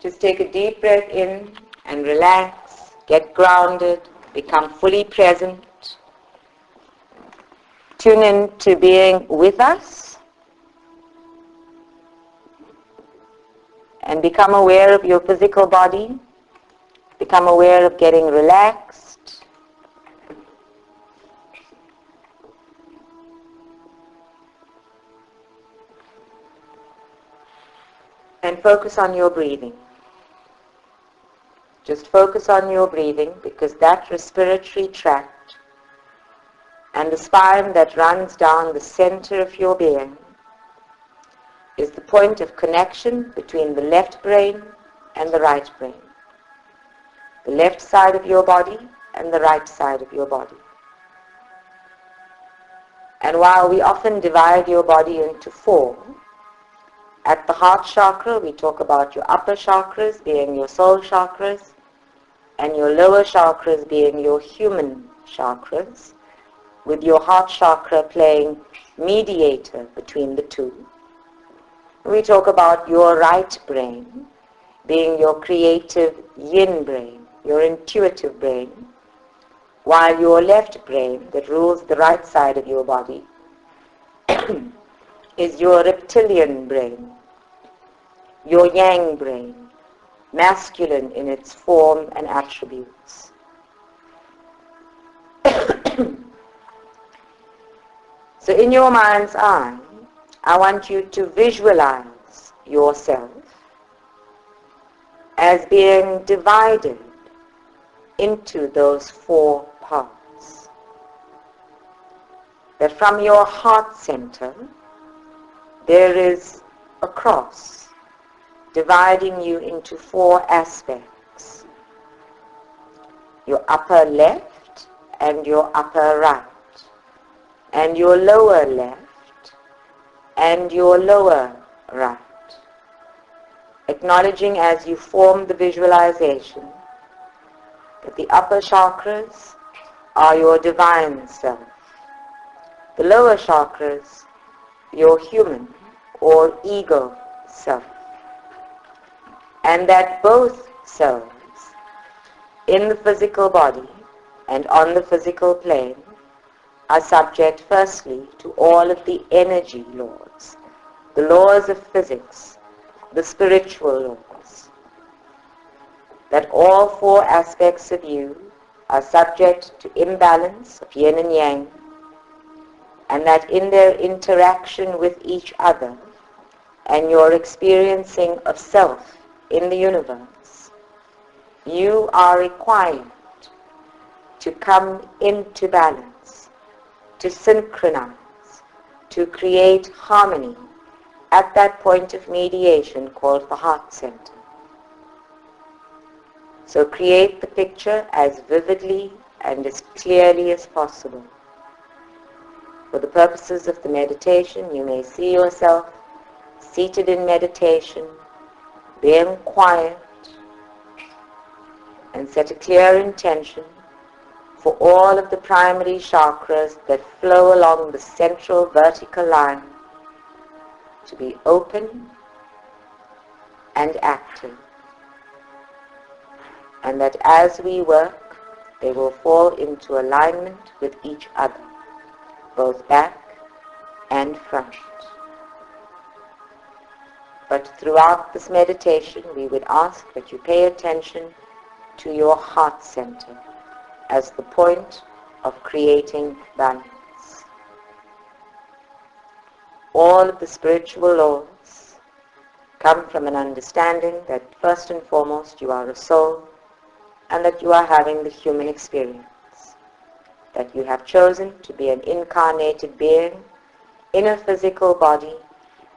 Just take a deep breath in and relax, get grounded, become fully present. Tune in to being with us and become aware of your physical body. Become aware of getting relaxed. And focus on your breathing. Just focus on your breathing, because that respiratory tract and the spine that runs down the center of your being is the point of connection between the left brain and the right brain. The left side of your body and the right side of your body. And while we often divide your body into four, at the heart chakra we talk about your upper chakras being your soul chakras and your lower chakras being your human chakras, with your heart chakra playing mediator between the two. We talk about your right brain being your creative yin brain, your intuitive brain, while your left brain that rules the right side of your body is your reptilian brain, your yang brain, masculine in its form and attributes. So in your mind's eye, I want you to visualize yourself as being divided into those four parts. That from your heart center, there is a cross dividing you into four aspects. Your upper left and your upper right, and your lower left and your lower right. Acknowledging as you form the visualization that the upper chakras are your divine self, the lower chakras your human or ego self, and that both selves in the physical body and on the physical plane are subject firstly to all of the energy laws, the laws of physics, the spiritual laws. That all four aspects of you are subject to imbalance of yin and yang, and that in their interaction with each other and your experiencing of self in the universe, you are required to come into balance, to synchronize, to create harmony at that point of mediation called the heart center. So create the picture as vividly and as clearly as possible. For the purposes of the meditation, you may see yourself seated in meditation, being quiet, and set a clear intention for all of the primary chakras that flow along the central vertical line to be open and active, and that as we work, they will fall into alignment with each other, both back and front. But throughout this meditation, we would ask that you pay attention to your heart center as the point of creating balance. All of the spiritual laws come from an understanding that first and foremost you are a soul and that you are having the human experience, that you have chosen to be an incarnated being in a physical body,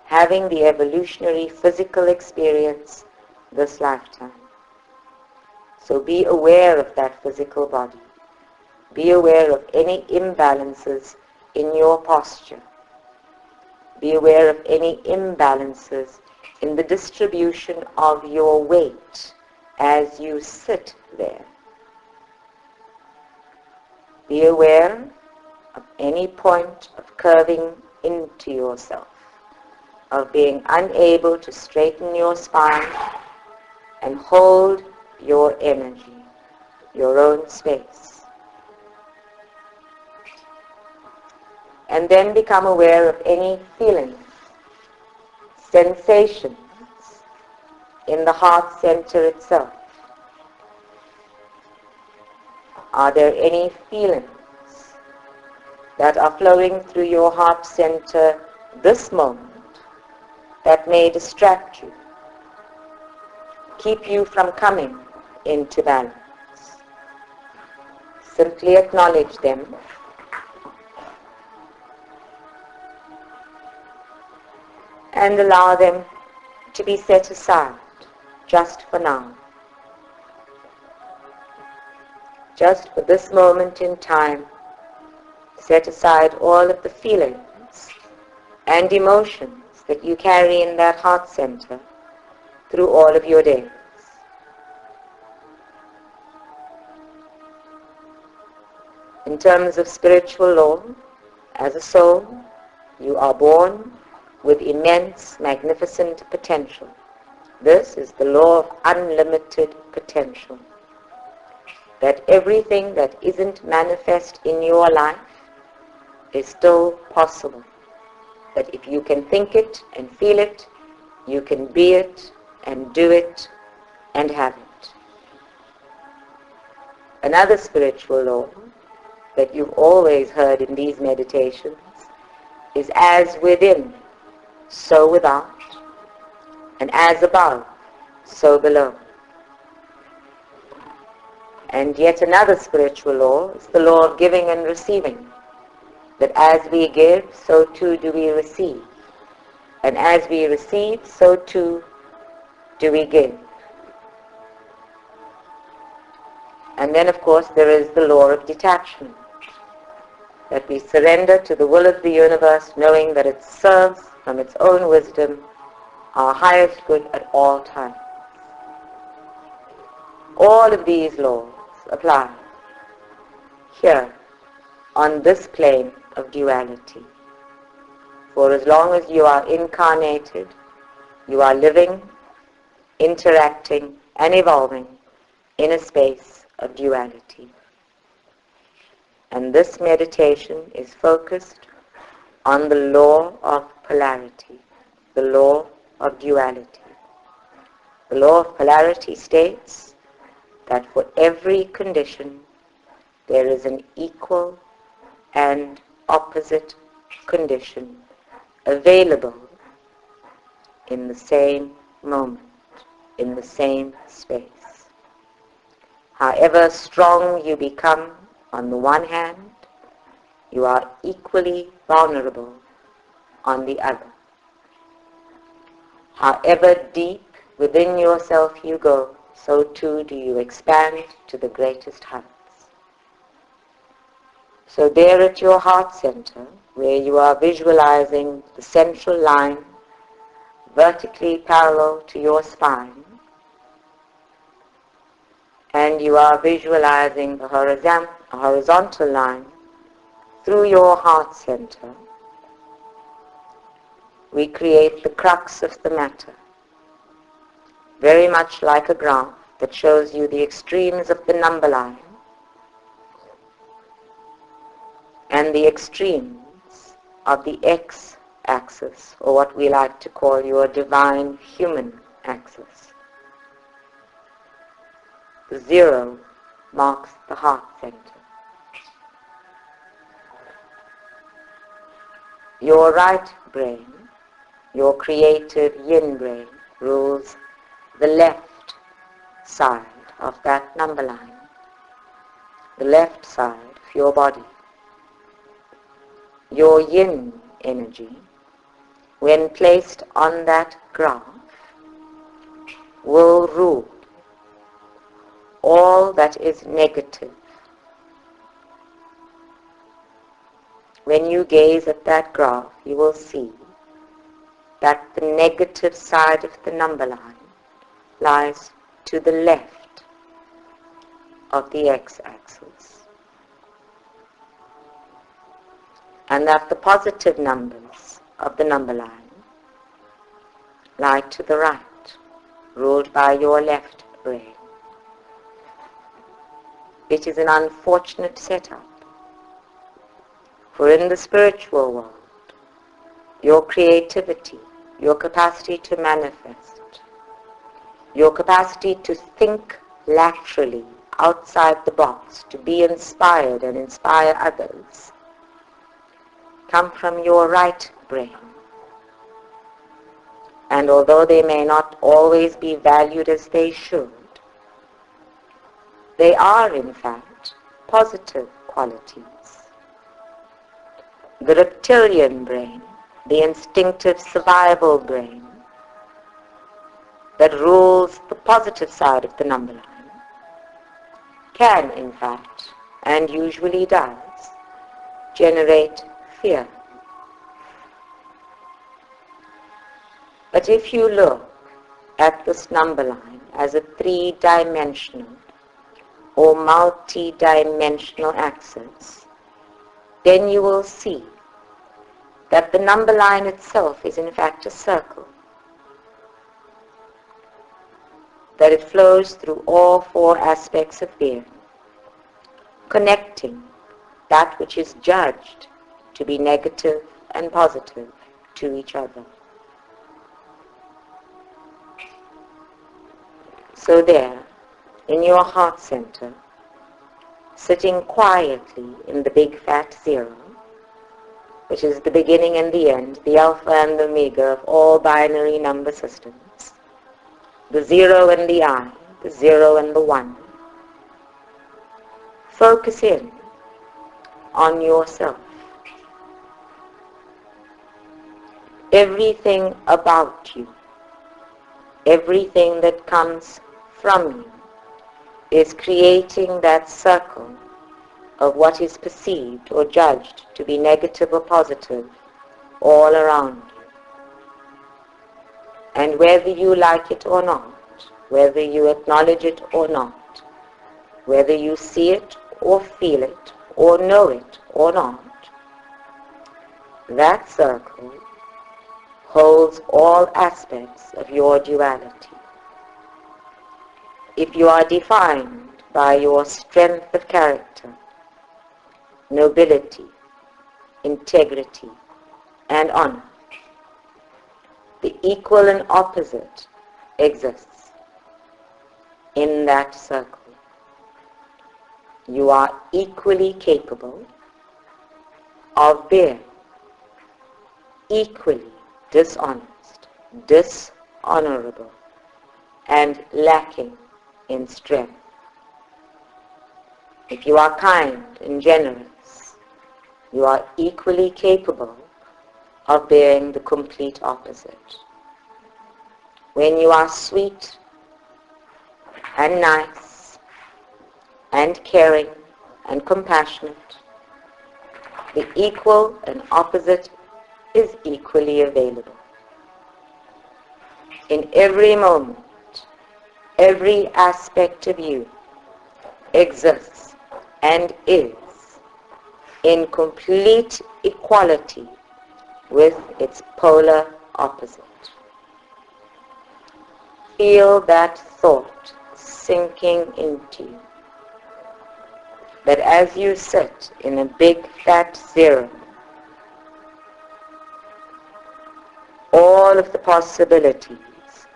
having the evolutionary physical experience this lifetime. So be aware of that physical body. Be aware of any imbalances in your posture. Be aware of any imbalances in the distribution of your weight as you sit there. Be aware of any point of curving into yourself, of being unable to straighten your spine and hold your energy, your own space. And then become aware of any feelings, sensations in the heart center itself. Are there any feelings that are flowing through your heart center this moment that may distract you, keep you from coming into balance? Simply acknowledge them and allow them to be set aside just for now. Just for this moment in time, set aside all of the feelings and emotions that you carry in that heart center through all of your days. In terms of spiritual law, as a soul, you are born with immense, magnificent potential. This is the law of unlimited potential. That everything that isn't manifest in your life is still possible. That if you can think it and feel it, you can be it and do it and have it. Another spiritual law that you've always heard in these meditations is as within, so without, and as above, so below. And yet another spiritual law is the law of giving and receiving. That as we give, so too do we receive. And as we receive, so too do we give. And then of course there is the law of detachment. That we surrender to the will of the universe, knowing that it serves from its own wisdom our highest good at all times. All of these laws apply here on this plane of duality. For as long as you are incarnated, you are living, interacting, and evolving in a space of duality. And this meditation is focused on the law of polarity, the law of duality. The law of polarity states that for every condition there is an equal and opposite condition available in the same moment, in the same space. However strong you become on the one hand, you are equally vulnerable on the other. However deep within yourself you go, so too do you expand to the greatest heights. So there at your heart center, where you are visualizing the central line vertically parallel to your spine, and you are visualizing the horizontal line through your heart center, we create the crux of the matter, very much like a graph that shows you the extremes of the number line and the extremes of the x-axis, or what we like to call your divine human axis. The 0 marks the heart center. Your right brain, your creative yin brain, rules the left side of that number line, the left side of your body. Your yin energy, when placed on that graph, will rule all that is negative. When you gaze at that graph, you will see that the negative side of the number line lies to the left of the x-axis, and that the positive numbers of the number line lie to the right. ruled by your left brain. It is an unfortunate setup, for in the spiritual world, your creativity, your capacity to manifest, your capacity to think laterally outside the box, to be inspired and inspire others, come from your right brain. And although they may not always be valued as they should, they are in fact positive qualities. The reptilian brain, the instinctive survival brain that rules the positive side of the number line, can in fact, and usually does, generate fear. But if you look at this number line as a three-dimensional or multi-dimensional axis, then you will see that the number line itself is in fact a circle, that it flows through all four aspects of being, connecting that which is judged to be negative and positive to each other. So there, in your heart center, sitting quietly in the big fat zero, which is the beginning and the end, the alpha and the omega of all binary number systems, the zero and the I, the zero and the one. Focus in on yourself. Everything about you, everything that comes from you, is creating that circle of what is perceived or judged to be negative or positive all around you. And whether you like it or not, whether you acknowledge it or not, whether you see it or feel it or know it or not, that circle holds all aspects of your duality. If you are defined by your strength of character, nobility, integrity, and honor, the equal and opposite exists in that circle. You are equally capable of being equally dishonest, dishonorable, and lacking in strength. If you are kind and generous, you are equally capable of being the complete opposite. When you are sweet and nice and caring and compassionate, the equal and opposite is equally available. In every moment, every aspect of you exists and is in complete equality with its polar opposite. Feel that thought sinking into you, that as you sit in a big fat zero, all of the possibilities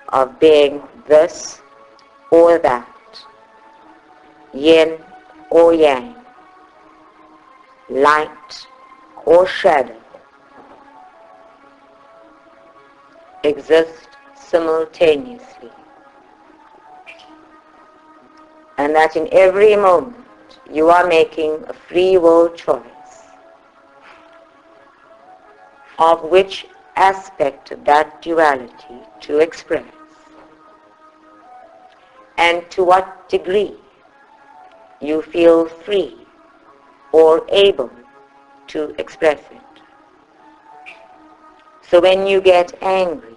of being this or that, yin or yang, light or shadow, exist simultaneously. And that in every moment you are making a free will choice of which aspect of that duality to express, and to what degree you feel free or able to express it. So when you get angry,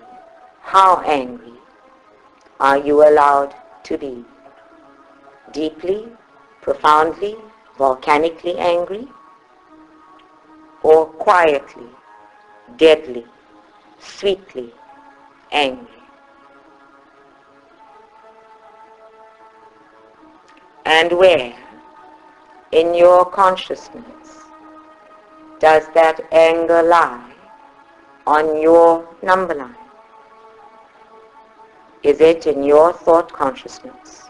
how angry are you allowed to be? Deeply, profoundly, volcanically angry? Or quietly, deadly, sweetly angry? And where in your consciousness does that anger lie on your number line? Is it in your thought consciousness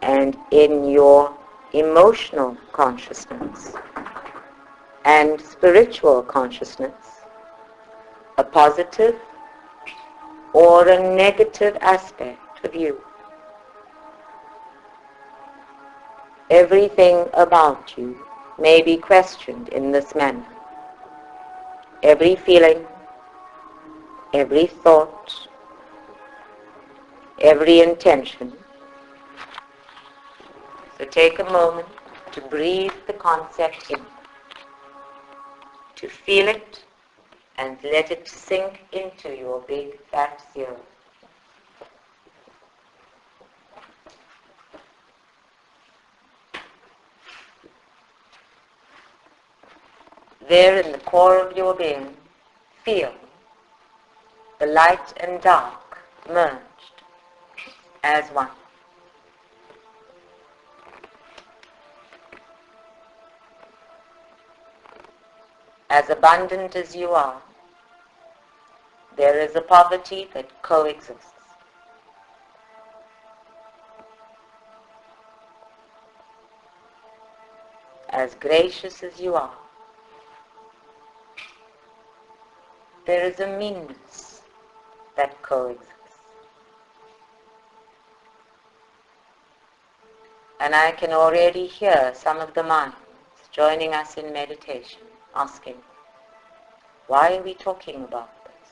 and in your emotional consciousness and spiritual consciousness, a positive or a negative aspect of you? Everything about you may be questioned in this manner. Every feeling, every thought, every intention. So take a moment to breathe the concept in, to feel it, and let it sink into your big fat zero. There in the core of your being, feel the light and dark merged as one. As abundant as you are, there is a poverty that coexists. As gracious as you are, there is a meanness that coexists. And I can already hear some of the minds joining us in meditation, asking, why are we talking about this?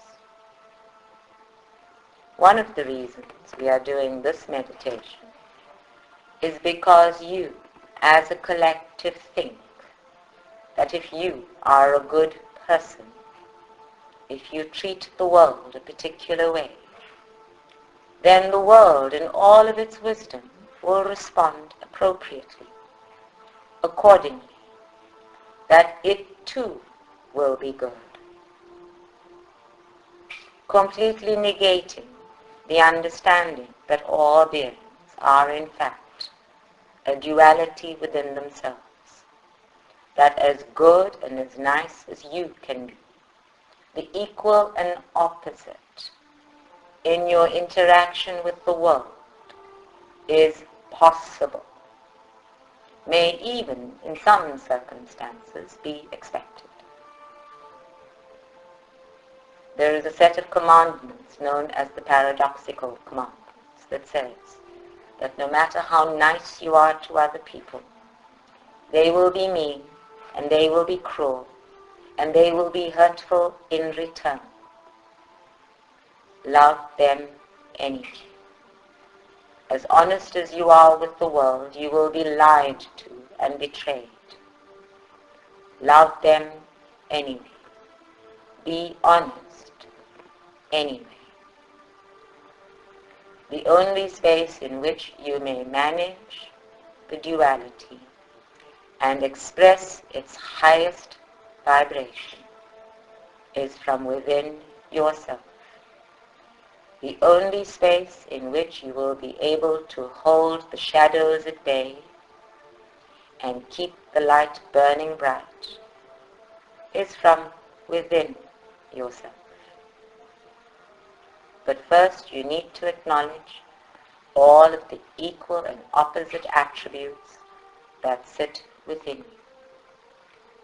One of the reasons we are doing this meditation is because you, as a collective, think that if you are a good person, if you treat the world a particular way, then the world in all of its wisdom will respond appropriately, accordingly, that it too will be good, completely negating the understanding that all beings are in fact a duality within themselves, that as good and as nice as you can be, the equal and opposite in your interaction with the world is possible, may even in some circumstances be expected. There is a set of commandments known as the paradoxical commandments that says that no matter how nice you are to other people, they will be mean and they will be cruel and they will be hurtful in return. Love them anyway. As honest as you are with the world, you will be lied to and betrayed. Love them anyway. Be honest anyway. The only space in which you may manage the duality and express its highest vibration is from within yourself. The only space in which you will be able to hold the shadows at bay and keep the light burning bright is from within yourself. But first you need to acknowledge all of the equal and opposite attributes that sit within you.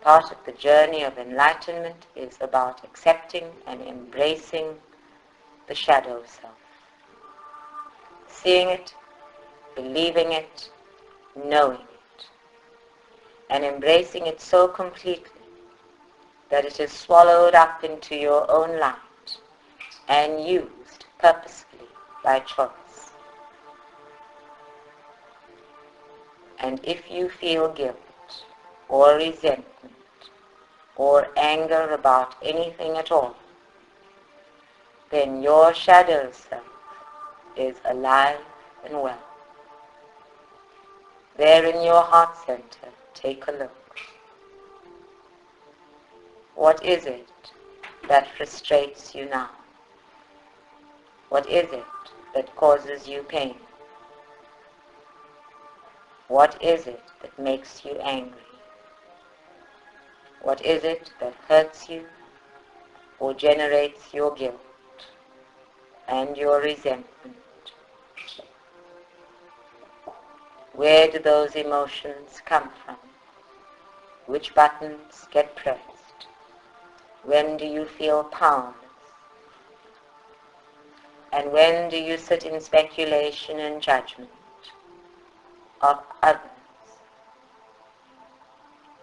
Part of the journey of enlightenment is about accepting and embracing the shadow self. Seeing it, believing it, knowing it, and embracing it so completely that it is swallowed up into your own light and used purposefully by choice. And if you feel guilt or resentment or anger about anything at all, then your shadow self is alive and well. There in your heart center, take a look. What is it that frustrates you now? What is it that causes you pain? What is it that makes you angry? What is it that hurts you or generates your guilt and your resentment? Where do those emotions come from? Which buttons get pressed? When do you feel powerless? And when do you sit in speculation and judgment of others?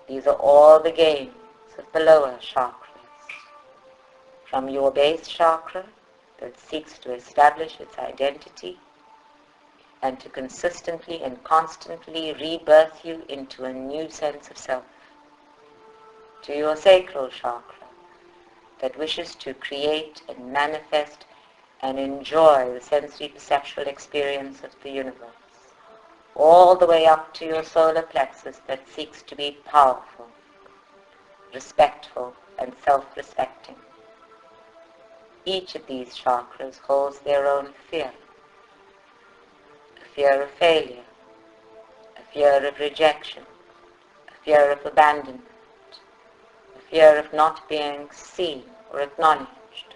These are all the games of the lower chakras. From your base chakra that seeks to establish its identity and to consistently and constantly rebirth you into a new sense of self, to your sacral chakra that wishes to create and manifest and enjoy the sensory perceptual experience of the universe, all the way up to your solar plexus that seeks to be powerful, respectful, and self-respecting. Each of these chakras holds their own fear. A fear of failure, a fear of rejection, a fear of abandonment, a fear of not being seen or acknowledged,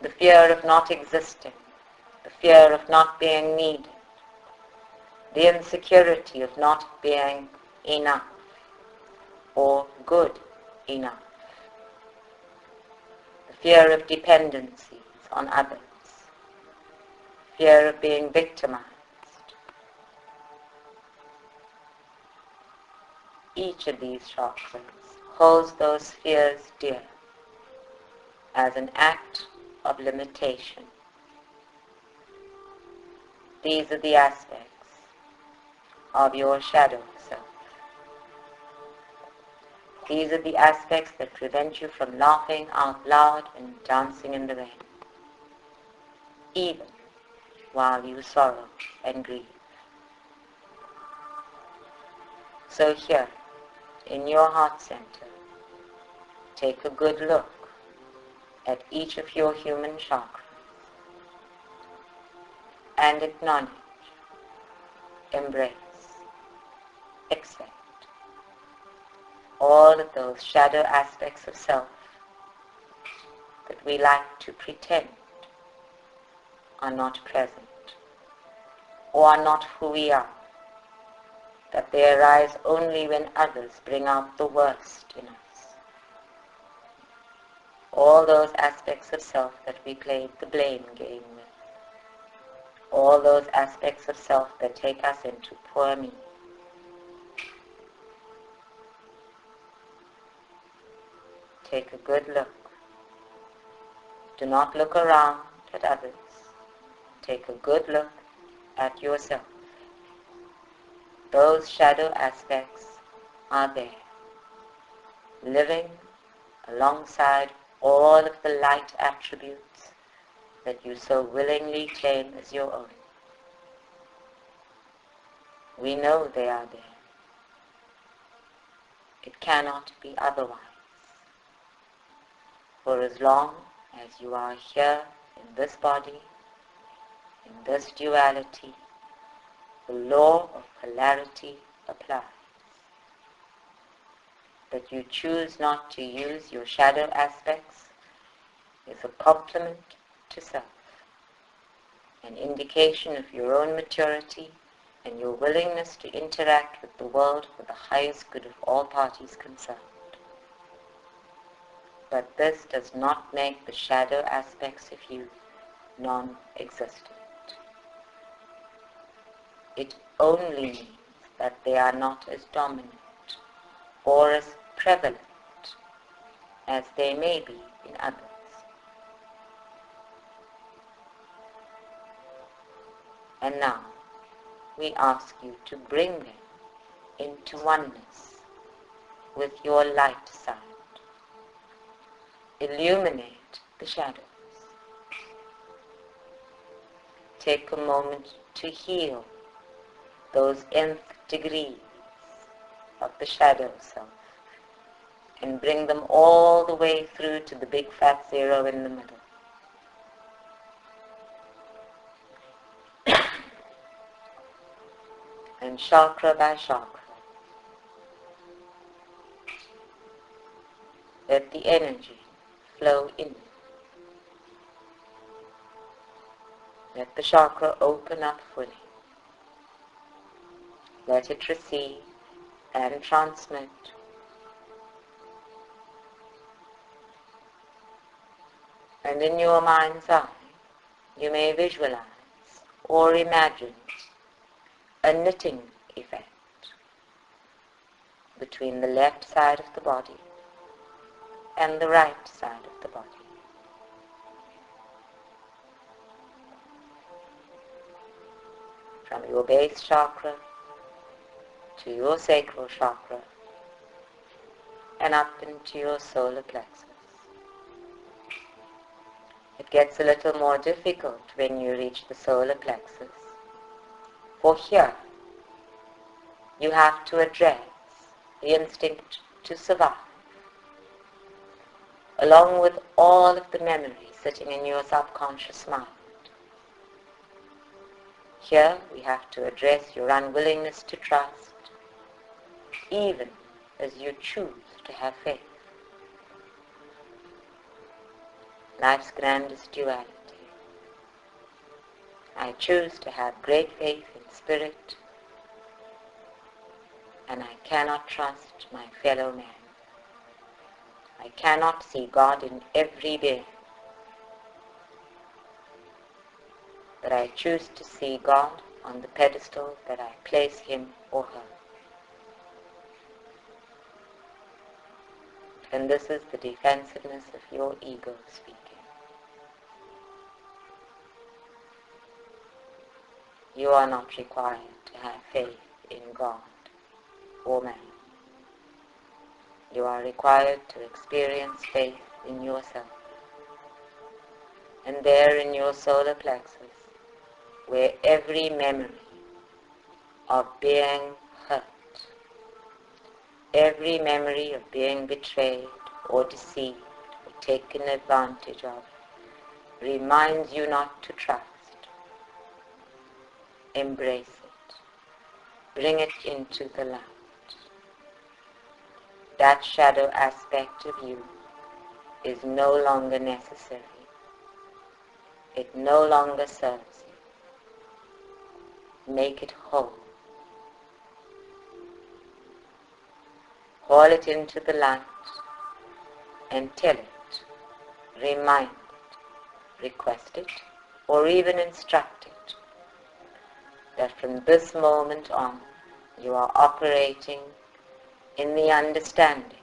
the fear of not existing, the fear of not being needed, the insecurity of not being enough or good enough, the fear of dependencies on others, fear of being victimized. Each of these chakras holds those fears dear as an act of limitation. These are the aspects of your shadow self. These are the aspects that prevent you from laughing out loud and dancing in the rain, even while you sorrow and grieve. So here, in your heart center, take a good look at each of your human chakras and acknowledge, embrace, accept all of those shadow aspects of self that we like to pretend are not present or are not who we are, that they arise only when others bring out the worst in us. All those aspects of self that we played the blame game with. All those aspects of self that take us into poor me. Take a good look. Do not look around at others. Take a good look at yourself. Those shadow aspects are there, living alongside all of the light attributes that you so willingly claim as your own. We know they are there. It cannot be otherwise. For as long as you are here in this body, in this duality, the law of polarity applies. That you choose not to use your shadow aspects is a compliment to self, an indication of your own maturity and your willingness to interact with the world for the highest good of all parties concerned. But this does not make the shadow aspects of you non-existent. It only means that they are not as dominant or as prevalent as they may be in others. And now, we ask you to bring them into oneness with your light side. Illuminate the shadows. Take a moment to heal those nth degrees of the shadow self and bring them all the way through to the big fat zero in the middle. and chakra by chakra, let the energy flow in. Let the chakra open up fully. Let it receive and transmit. And in your mind's eye, you may visualize or imagine a knitting effect between the left side of the body and the right side of the body. From your base chakra to your sacral chakra and up into your solar plexus. It gets a little more difficult when you reach the solar plexus, for here you have to address the instinct to survive, along with all of the memories sitting in your subconscious mind. Here we have to address your unwillingness to trust, even as you choose to have faith. Life's grandest duality. I choose to have great faith in spirit, and I cannot trust my fellow man. I cannot see God in every being, but I choose to see God on the pedestal that I place him or her. And this is the defensiveness of your ego speaking. You are not required to have faith in God or man. You are required to experience faith in yourself. And there in your solar plexus, where every memory of being hurt, every memory of being betrayed or deceived or taken advantage of reminds you not to trust, embrace it. Bring it into the light. That shadow aspect of you is no longer necessary. It no longer serves you. Make it whole. Call it into the light and tell it, remind it, request it, or even instruct it that from this moment on you are operating in the understanding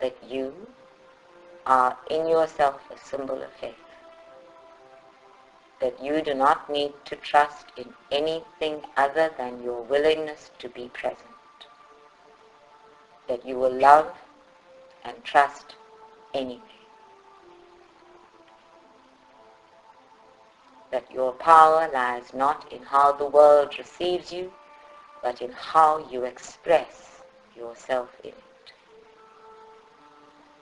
that you are in yourself a symbol of faith, that you do not need to trust in anything other than your willingness to be present, that you will love and trust anyway, that your power lies not in how the world receives you, but in how you express yourself in it.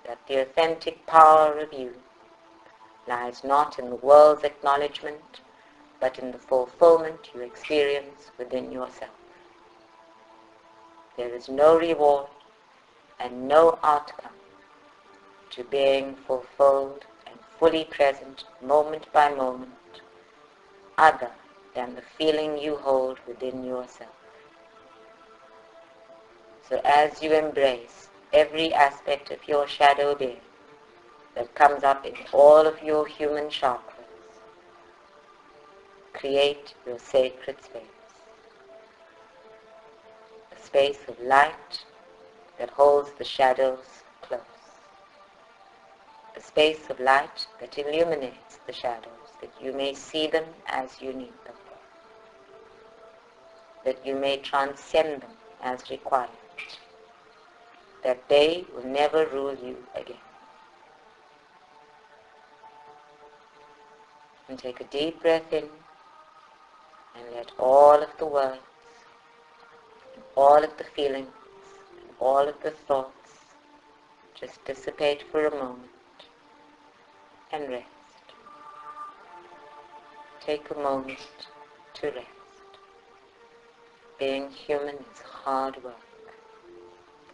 That the authentic power of you lies not in the world's acknowledgement, but in the fulfillment you experience within yourself. There is no reward and no outcome to being fulfilled and fully present moment by moment, other than the feeling you hold within yourself. So as you embrace every aspect of your shadow being that comes up in all of your human chakras, create your sacred space. A space of light that holds the shadows close. A space of light that illuminates the shadows, that you may see them as you need them, that you may transcend them as required, that they will never rule you again. And take a deep breath in and let all of the words, and all of the feelings, and all of the thoughts just dissipate for a moment and rest. Take a moment to rest. being human is hard work.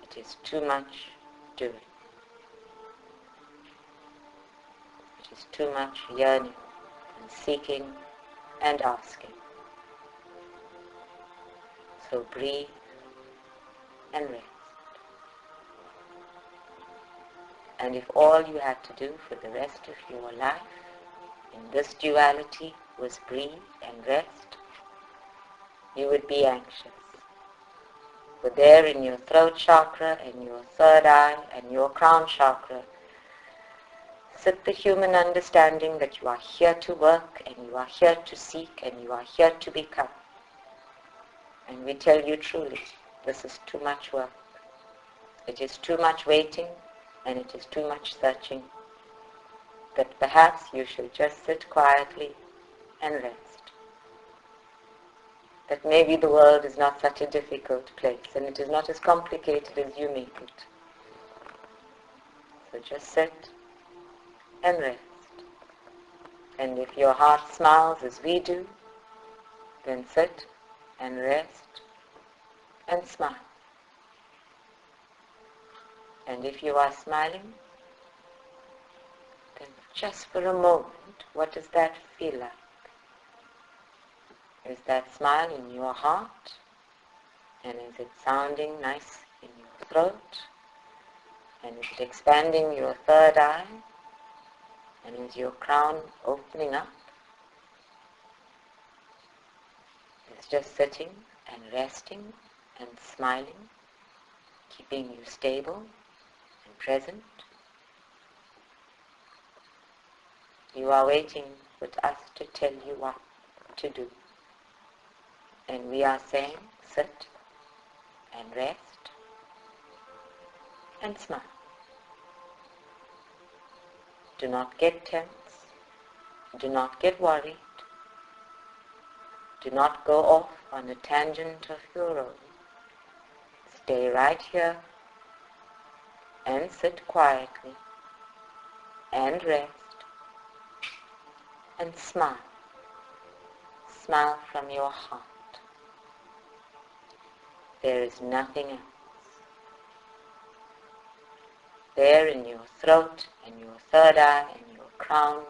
It is too much doing. It is too much yearning and seeking and asking. So breathe and rest. And if all you had to do for the rest of your life in this duality was breathe and rest, you would be anxious. But there in your throat chakra and your third eye and your crown chakra sit the human understanding that you are here to work and you are here to seek and you are here to become. And we tell you truly, this is too much work. It is too much waiting and it is too much searching. That perhaps you should just sit quietly and rest. That maybe the world is not such a difficult place and it is not as complicated as you make it. So just sit and rest. And if your heart smiles as we do, then sit and rest and smile. And if you are smiling, then just for a moment, what does that feel like? Is that smile in your heart? And is it sounding nice in your throat? And is it expanding your third eye? And is your crown opening up? It's just sitting and resting and smiling, keeping you stable and present. You are waiting with us to tell you what to do. And we are saying, sit and rest and smile. Do not get tense. Do not get worried. Do not go off on a tangent of your own. Stay right here and sit quietly and rest and smile. Smile from your heart. There is nothing else. There in your throat and your third eye and your crown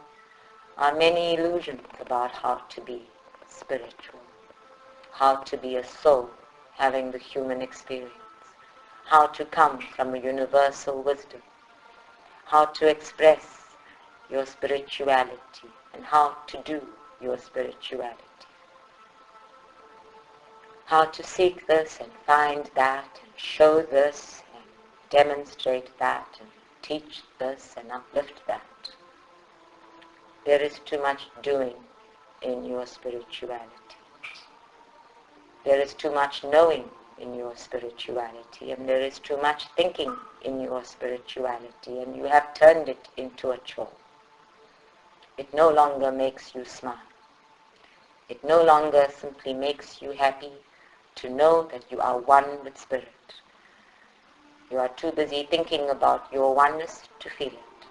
are many illusions about how to be spiritual, how to be a soul having the human experience, how to come from a universal wisdom, how to express your spirituality and how to do your spirituality. How to seek this and find that and show this and demonstrate that and teach this and uplift that. There is too much doing in your spirituality. There is too much knowing in your spirituality, and there is too much thinking in your spirituality, and you have turned it into a chore. It no longer makes you smile. It no longer simply makes you happy to know that you are one with Spirit. You are too busy thinking about your oneness to feel it.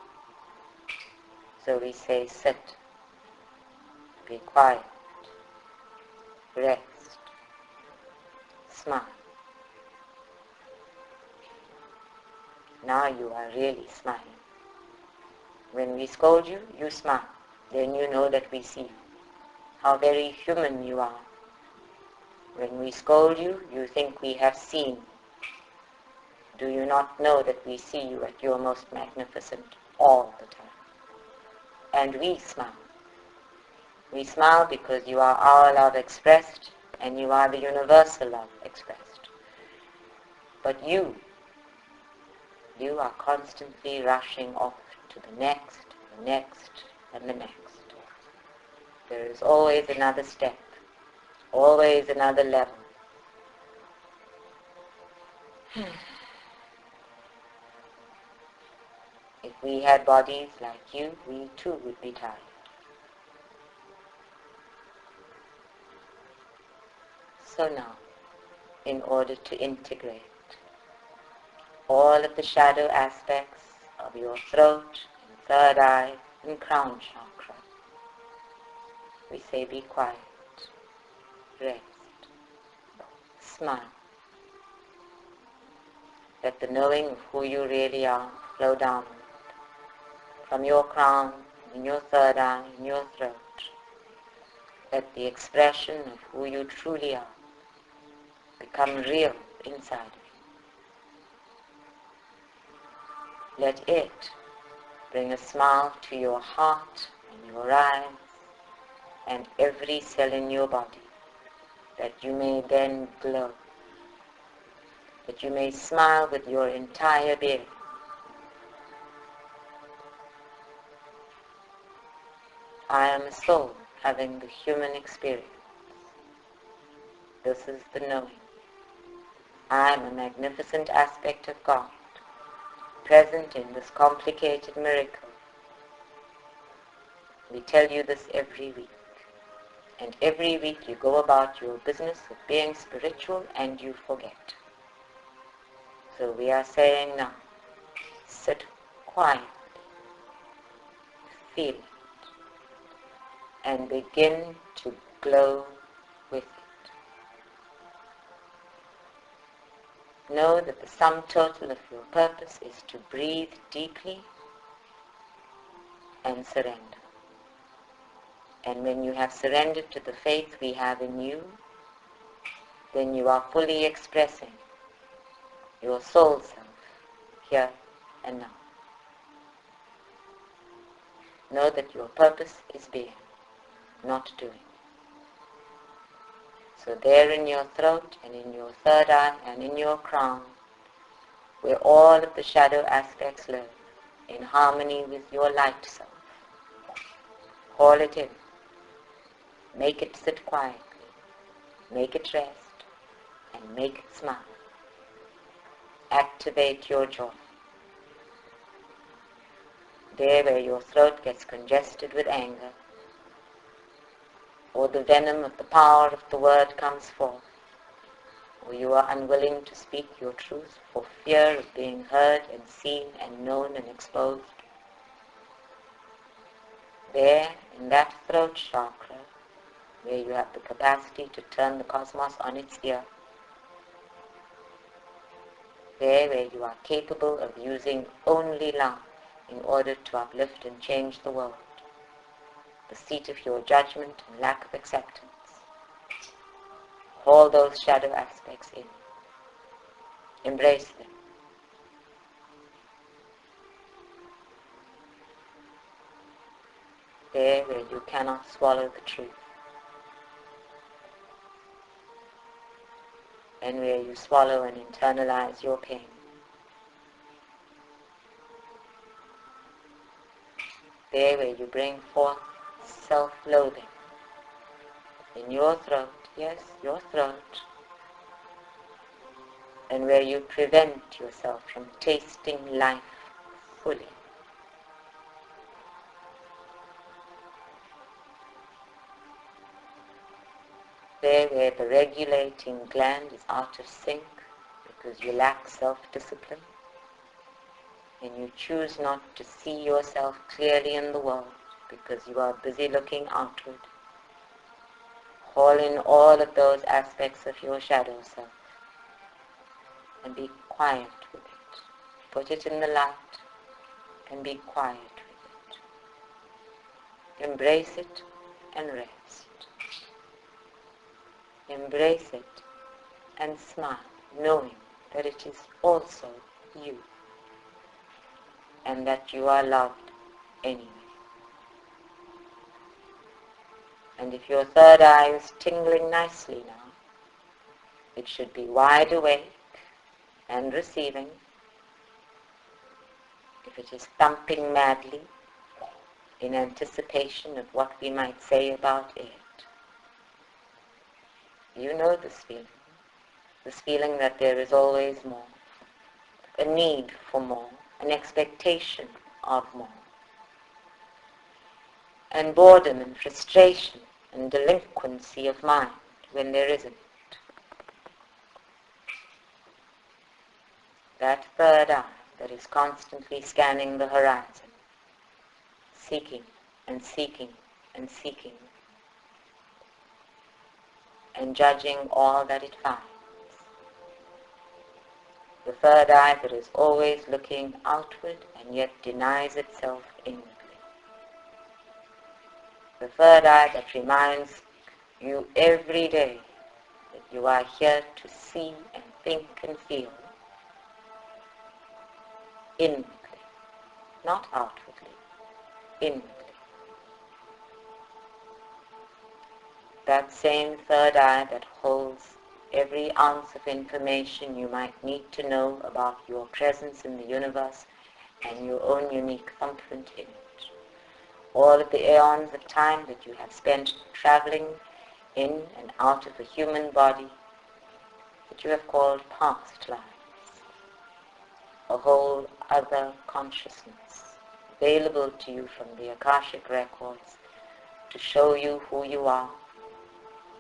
So we say, sit, be quiet, rest, smile. Now you are really smiling. When we scold you, you smile. Then you know that we see you. How very human you are. When we scold you, you think we have seen. Do you not know that we see you at your most magnificent all the time? And we smile. We smile because you are our love expressed, and you are the universal love expressed. But you are constantly rushing off to the next, and the next. There is always another step, always another level. If we had bodies like you, we too would be tired. So now, in order to integrate all of the shadow aspects of your throat, and third eye, and crown chakra, we say be quiet, rest, smile. Let the knowing of who you really are flow downward, from your crown, in your third eye, in your throat. Let the expression of who you truly are become real inside of you. Let it bring a smile to your heart and your eyes and every cell in your body, that you may then glow, that you may smile with your entire being. I am a soul having the human experience. This is the knowing. I am a magnificent aspect of God, present in this complicated miracle. We tell you this every week. And every week you go about your business of being spiritual and you forget. So we are saying now, sit quietly, feel it, and begin to glow with it. Know that the sum total of your purpose is to breathe deeply and surrender. And when you have surrendered to the faith we have in you, then you are fully expressing your soul self here and now. Know that your purpose is being, not doing. So there in your throat and in your third eye and in your crown, where all of the shadow aspects live, in harmony with your light self, call it in. Make it sit quietly, make it rest, and make it smile. Activate your joy. There where your throat gets congested with anger, or the venom of the power of the word comes forth, or you are unwilling to speak your truth for fear of being heard and seen and known and exposed, there in that throat chakra, where you have the capacity to turn the cosmos on its ear, there where you are capable of using only love in order to uplift and change the world, the seat of your judgment and lack of acceptance. Haul those shadow aspects in. Embrace them. There where you cannot swallow the truth, and where you swallow and internalize your pain. There where you bring forth self-loathing in your throat, yes, your throat, and where you prevent yourself from tasting life fully. There where the regulating gland is out of sync because you lack self-discipline and you choose not to see yourself clearly in the world because you are busy looking outward. Haul in all of those aspects of your shadow self and be quiet with it. Put it in the light and be quiet with it. Embrace it and rest. Embrace it and smile, knowing that it is also you and that you are loved anyway. And if your third eye is tingling nicely now, it should be wide awake and receiving. If it is thumping madly in anticipation of what we might say about it, you know this feeling that there is always more, a need for more, an expectation of more, and boredom and frustration and delinquency of mind when there isn't. That third eye that is constantly scanning the horizon, seeking and seeking and seeking, and judging all that it finds. the third eye that is always looking outward and yet denies itself inwardly. The third eye that reminds you every day that you are here to see and think and feel inwardly, not outwardly, inwardly. That same third eye that holds every ounce of information you might need to know about your presence in the universe and your own unique thumbprint in it. All of the aeons of time that you have spent traveling in and out of the human body that you have called past lives. A whole other consciousness available to you from the Akashic records to show you who you are,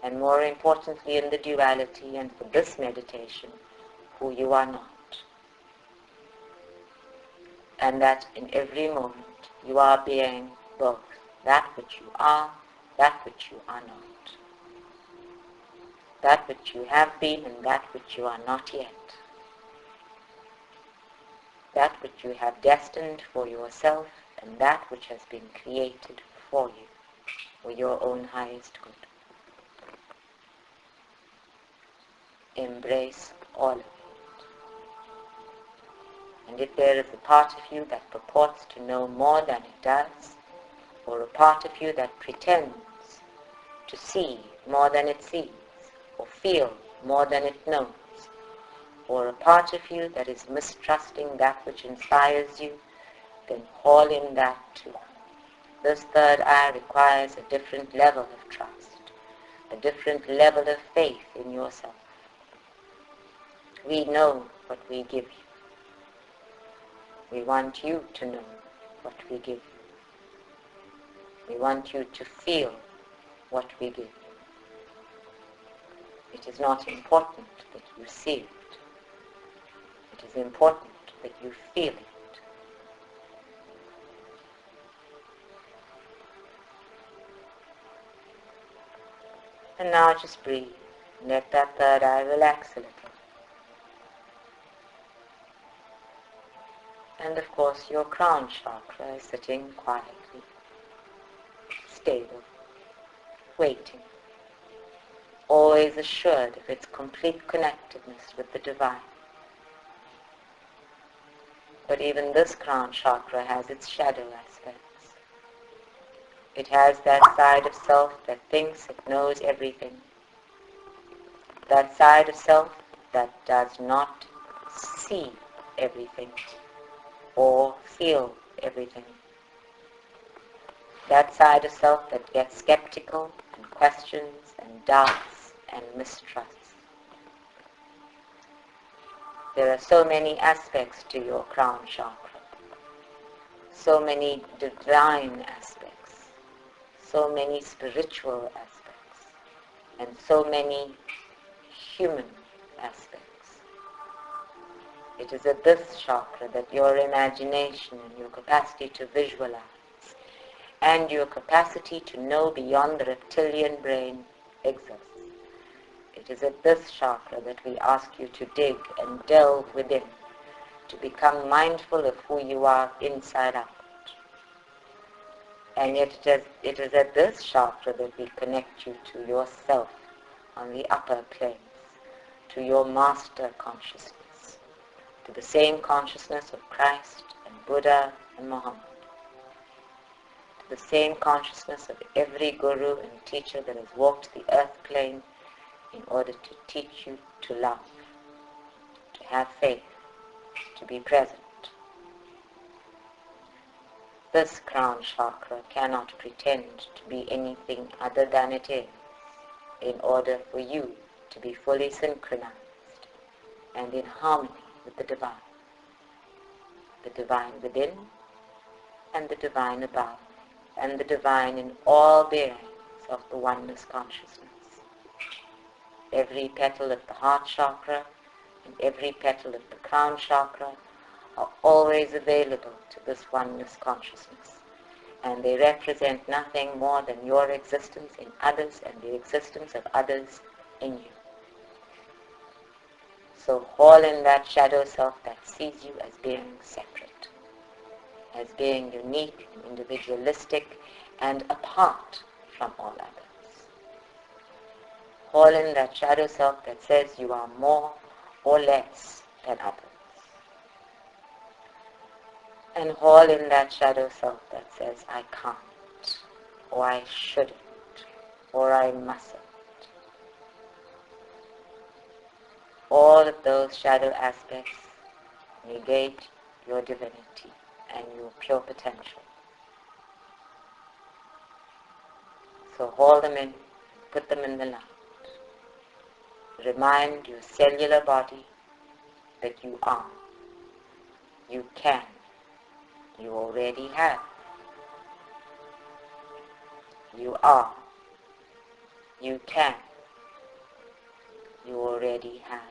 and more importantly in the duality and for this meditation, who you are not. And that in every moment you are being both that which you are, that which you are not. That which you have been and that which you are not yet. That which you have destined for yourself and that which has been created for you, for your own highest good. Embrace all of it. And if there is a part of you that purports to know more than it does, or a part of you that pretends to see more than it sees, or feel more than it knows, or a part of you that is mistrusting that which inspires you, then call in that too. This third eye requires a different level of trust, a different level of faith in yourself. We know what we give you. We want you to know what we give you. We want you to feel what we give you. It is not important that you see it. It is important that you feel it. And now just breathe. Let that third eye relax a little. And of course your crown chakra is sitting quietly, stable, waiting, always assured of its complete connectedness with the divine. But even this crown chakra has its shadow aspects. It has that side of self that thinks it knows everything. That side of self that does not see everything or feel everything. That side of self that gets skeptical and questions and doubts and mistrusts. There are so many aspects to your crown chakra, so many divine aspects, so many spiritual aspects, and so many human aspects. It is at this chakra that your imagination and your capacity to visualize and your capacity to know beyond the reptilian brain exists. It is at this chakra that we ask you to dig and delve within, to become mindful of who you are inside out. And yet it is at this chakra that we connect you to yourself on the upper planes, to your master consciousness, to the same consciousness of Christ and Buddha and Muhammad, to the same consciousness of every guru and teacher that has walked the earth plane in order to teach you to love, to have faith, to be present. This crown chakra cannot pretend to be anything other than it is in order for you to be fully synchronized and in harmony with the divine within and the divine above, and the divine in all beings of the oneness consciousness. Every petal of the heart chakra and every petal of the crown chakra are always available to this oneness consciousness, and they represent nothing more than your existence in others and the existence of others in you. So haul in that shadow self that sees you as being separate, as being unique, individualistic, and apart from all others. Haul in that shadow self that says you are more or less than others. And haul in that shadow self that says, I can't, or I shouldn't, or I mustn't. All of those shadow aspects negate your divinity and your pure potential. So haul them in, put them in the light. Remind your cellular body that you are, you can, you already have. You are, you can, you already have.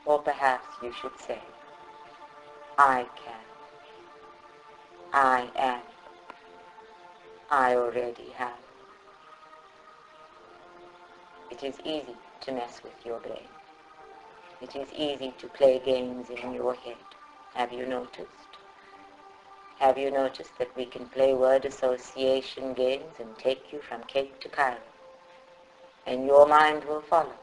Or perhaps you should say, I can, I am, I already have. It is easy to mess with your brain. It is easy to play games in your head. Have you noticed? Have you noticed that we can play word association games and take you from Cape to Cairo? And your mind will follow.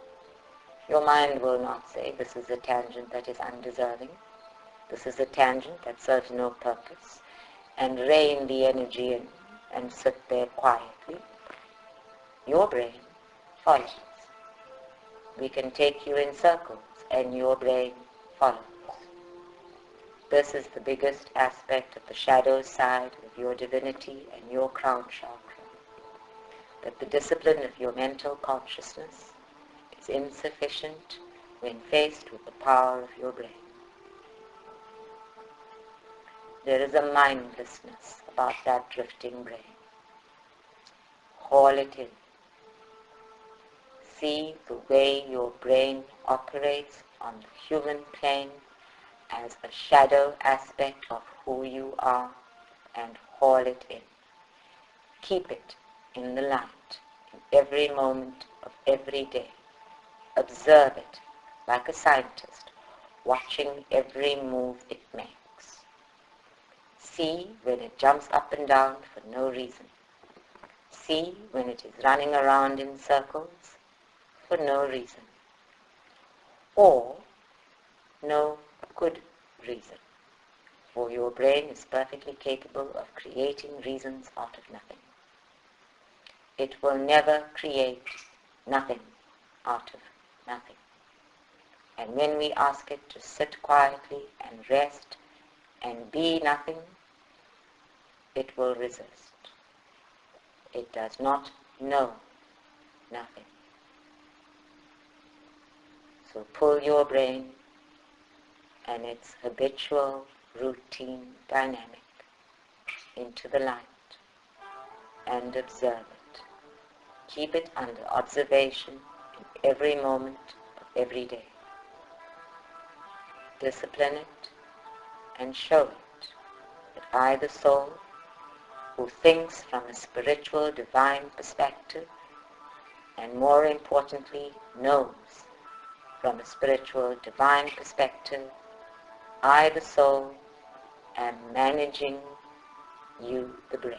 Your mind will not say, this is a tangent that is undeserving. This is a tangent that serves no purpose. And rein the energy in and sit there quietly. Your brain follows. We can take you in circles and your brain follows. This is the biggest aspect of the shadow side of your divinity and your crown chakra. That the discipline of your mental consciousness is insufficient when faced with the power of your brain. There is a mindlessness about that drifting brain. Haul it in. See the way your brain operates on the human plane as a shadow aspect of who you are, and haul it in. Keep it in the light in every moment of every day. Observe it like a scientist, watching every move it makes. See when it jumps up and down for no reason. See when it is running around in circles for no reason, or no good reason, for your brain is perfectly capable of creating reasons out of nothing. It will never create nothing out of nothing. And when we ask it to sit quietly and rest and be nothing, it will resist. It does not know nothing. So pull your brain and its habitual, routine dynamic into the light and observe it. Keep it under observation in every moment of every day. Discipline it and show it that I, the soul, who thinks from a spiritual, divine perspective, and more importantly, knows from a spiritual, divine perspective, I, the soul, am managing you, the brain.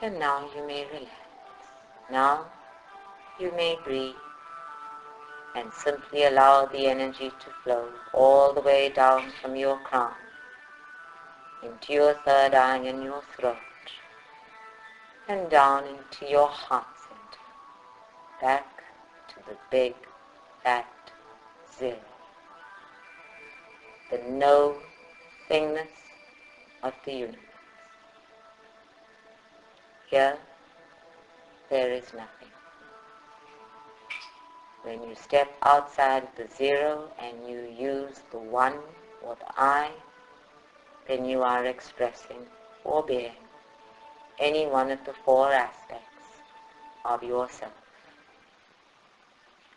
And now you may relax. Now you may breathe and simply allow the energy to flow all the way down from your crown into your third eye and your throat, and down into your heart center, back to the big, fat zero, the no-thingness of the universe. Here, there is nothing. When you step outside the zero and you use the one or the I, then you are expressing or being any one of the four aspects of yourself.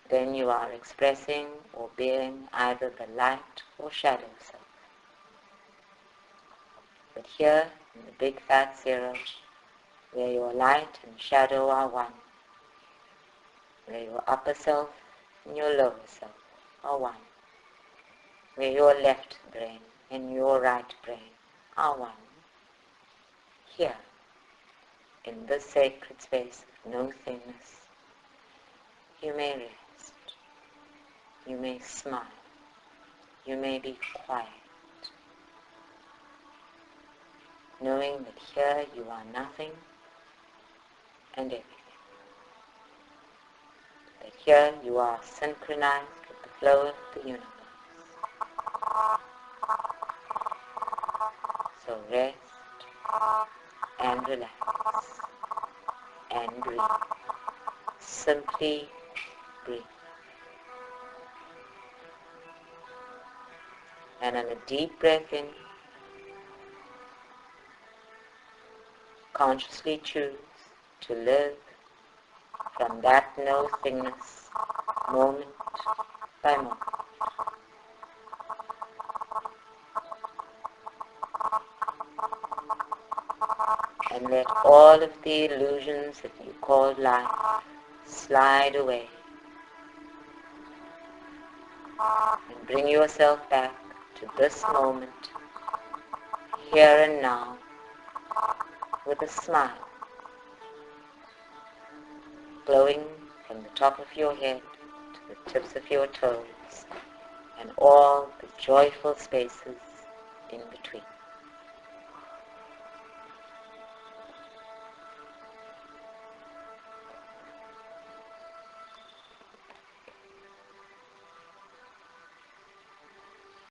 Then you are expressing or being either the light or shadow self. But here, in the big fat zero, where your light and shadow are one, where your upper self and your lower self are one, where your left brain and your right brain are one, here, in this sacred space of no-thingness, you may rest, you may smile, you may be quiet, knowing that here you are nothing and everything. That here you are synchronized with the flow of the universe. So rest and relax and breathe. Simply breathe. And on a deep breath in, consciously choose to live from that no-thingness, moment by moment. And let all of the illusions that you call life slide away. And bring yourself back to this moment, here and now, with a smile, glowing from the top of your head to the tips of your toes, and all the joyful spaces in between.